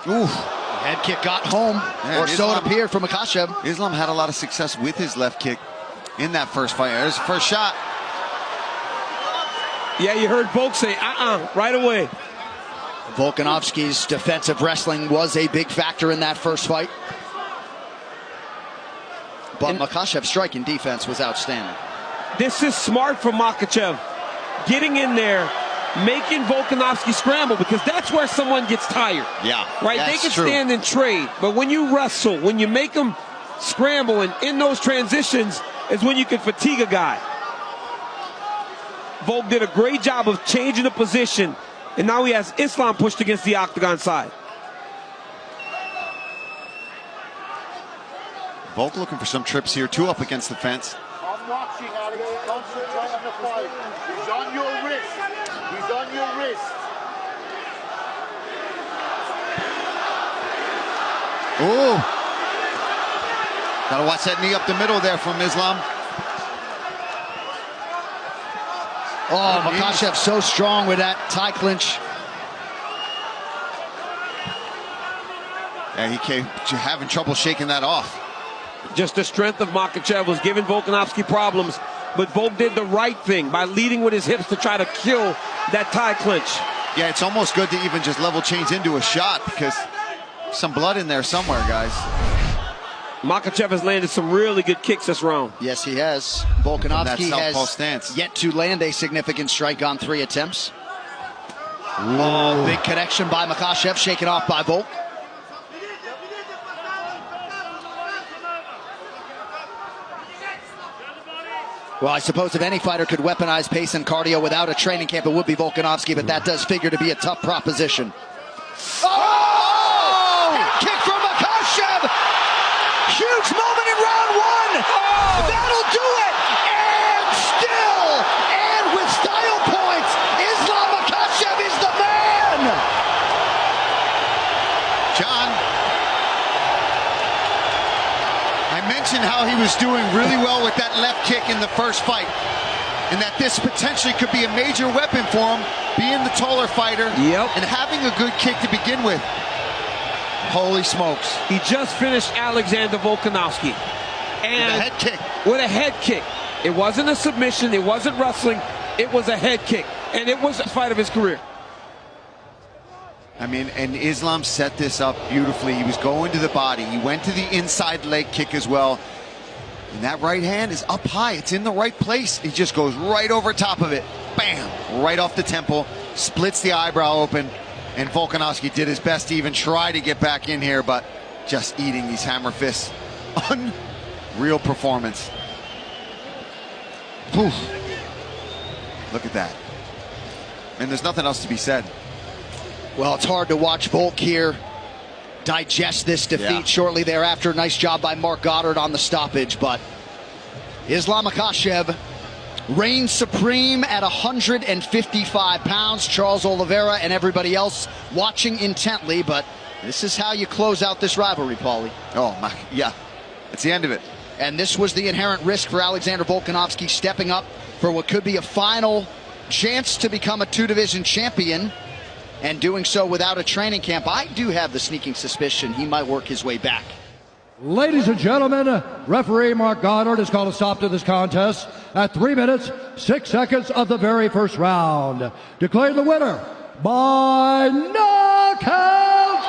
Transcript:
Ooh. Head kick got home, or so it appeared for Makachev. Islam had a lot of success with his left kick in that first fight. There's the first shot. Yeah, you heard Volk say, right away. Volkanovski's defensive wrestling was a big factor in that first fight. But Makachev's striking defense was outstanding. This is smart from Makachev. Getting in there, making Volkanovski scramble, because that's where someone gets tired. Yeah, right. They can stand and trade, but when you wrestle, when you make them scramble, and in those transitions is when you can fatigue a guy. Volk did a great job of changing the position, and now he has Islam pushed against the octagon side. Volk looking for some trips here, two up against the fence. I'm watching, Alex. Concentrate on the fight. He's on your wrist. He's on your wrist. Ooh. Gotta watch that knee up the middle there from Islam. Oh, Makachev so strong with that tie clinch. Yeah, he came having trouble shaking that off. Just the strength of Makachev was giving Volkanovski problems, but Volk did the right thing by leading with his hips to try to kill that tie clinch. Yeah, it's almost good to even just level change into a shot, because some blood in there somewhere, guys. Makachev has landed some really good kicks this round. Yes, he has. Volkanovski has yet to land a significant strike on 3 attempts. Oh, big connection by Makachev, shaken off by Volk. Well, I suppose if any fighter could weaponize pace and cardio without a training camp, it would be Volkanovski, but that does figure to be a tough proposition. Oh! Head kick from Makachev! Huge moment in round 1! Oh! That'll do it! And still, and with style points, Islam Makachev is the man! John, I mentioned how he was doing really well with that left kick in the first fight, and that this potentially could be a major weapon for him, being the taller fighter and having a good kick to begin with. Holy smokes. He just finished Alexander Volkanovski. And with a head kick. With a head kick. It wasn't a submission, it wasn't wrestling, it was a head kick. And it was the fight of his career. I mean, and Islam set this up beautifully. He was going to the body. He went to the inside leg kick as well. And that right hand is up high. It's in the right place. He just goes right over top of it. Bam! Right off the temple. Splits the eyebrow open. And Volkanovski did his best to even try to get back in here, but just eating these hammer fists. Unreal performance. Oof. Look at that. And there's nothing else to be said. Well, it's hard to watch Volk here digest this defeat shortly thereafter. Nice job by Mark Goddard on the stoppage, but Islam Makachev reigns supreme at 155 pounds. Charles Oliveira and everybody else watching intently, but this is how you close out this rivalry, Paulie. Oh, my, yeah. It's the end of it. And this was the inherent risk for Alexander Volkanovski, stepping up for what could be a final chance to become a 2-division champion, and doing so without a training camp. I do have the sneaking suspicion he might work his way back. Ladies and gentlemen, referee Mark Goddard has called a stop to this contest at 3 minutes, 6 seconds of the very first round. Declaring the winner by knockout